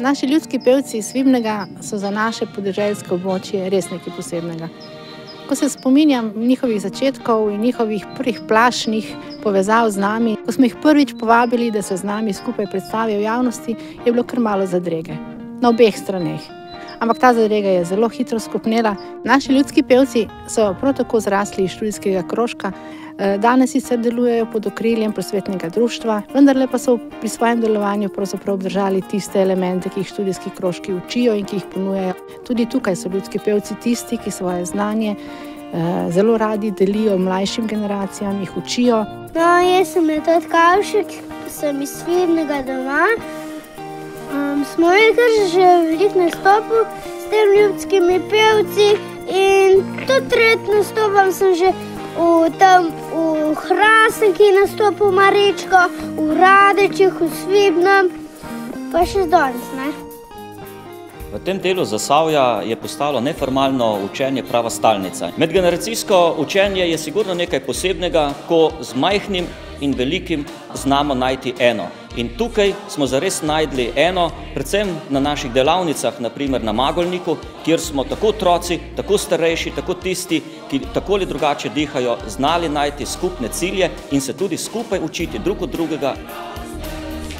Naši ljudski pevci iz Svibnega so za naše podeželsko območje res nekaj posebnega. Ko se spominjam njihovih začetkov in njihovih prvih plašnih povezav z nami, ko smo jih prvič povabili, da se z nami skupaj predstavijo v javnosti, je bilo kar malo zadrege. Na obeh straneh. Ampak ta zadrega je zelo hitro skopnela. Naši ljudski pevci so prav tako zrasli iz študijskega krožka. Danes sicer delujejo pod okriljem prosvetnega društva, vendarle pa so pri svojem delovanju pravzaprav obdržali tiste elemente, ki jih študijski krožki učijo in ki jih ponujajo. Tudi tukaj so ljudski pevci tisti, ki svoje znanje zelo radi delijo mlajšim generacijam, jih učijo. No, jaz sem Metod Kavšek, sem iz Svibnega doma. Smo imeli kar že veliko nastopov s tem ljudskimi pevci in tudi tretji nastopam sem že v Hrasenki nastopil Marečko, v Radečih, v Svibnem, pa še danes, ne? V tem delu Zasavja je postalo neformalno učenje prava stalnica. Medgeneracijsko učenje je sigurno nekaj posebnega, ko z majhnim in velikim znamo najti eno. In tukaj smo zares najdli eno, predvsem na naših delavnicah, naprimer na Magolniku, kjer smo tako otroci, tako starejši, tako tisti, ki tako ali drugače dihajo, znali najti skupne cilje in se tudi skupaj učiti drug od drugega.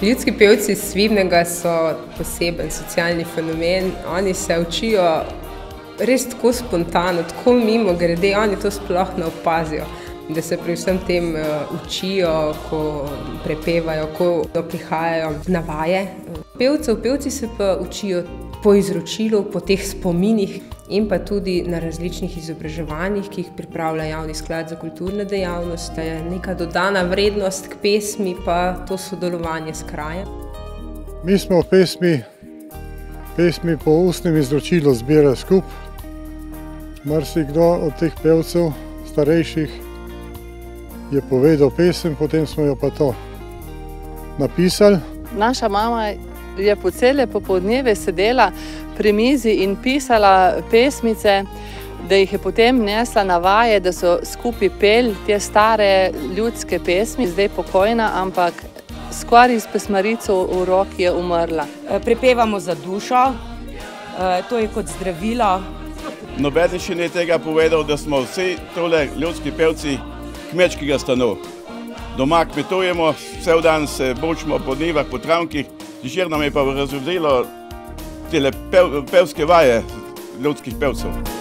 Ljudski pevci iz Svibnega so poseben socialni fenomen. Oni se učijo res tako spontano, tako mimogrede, oni to sploh ne opazijo, da se pri vsem tem učijo, ko prepevajo, ko prihajajo na vaje. Pevci se pa učijo po izročilu, po teh spominih in pa tudi na različnih izobraževanjih, ki jih pripravlja Javni sklad za kulturne dejavnosti. Da je neka dodana vrednost k pesmi, pa to sodelovanje s krajem. Mi smo pesmi po ustnem izročilu zbirali skupaj. Marsikdo od teh pevcev, starejših, je povedal pesem, potem smo jo pa to napisali. Naša mama je po cele popoldneve sedela pri mizi in pisala pesmice, da jih je potem nesla na vaje, da so skupaj peli te stare ljudske pesmi, zdaj pokojna, ampak skoraj s pesmarico v roki je umrla. Prepevamo za dušo, to je kot zdravilo. Noben še ni tega povedal, da smo vsi tole ljudski pevci kmečkega stanu. Doma kmetujemo, cel dan se bočimo po njivah, po travnkih, zvečer nam je pa razredilo tele pevske vaje ljudskih pevcev.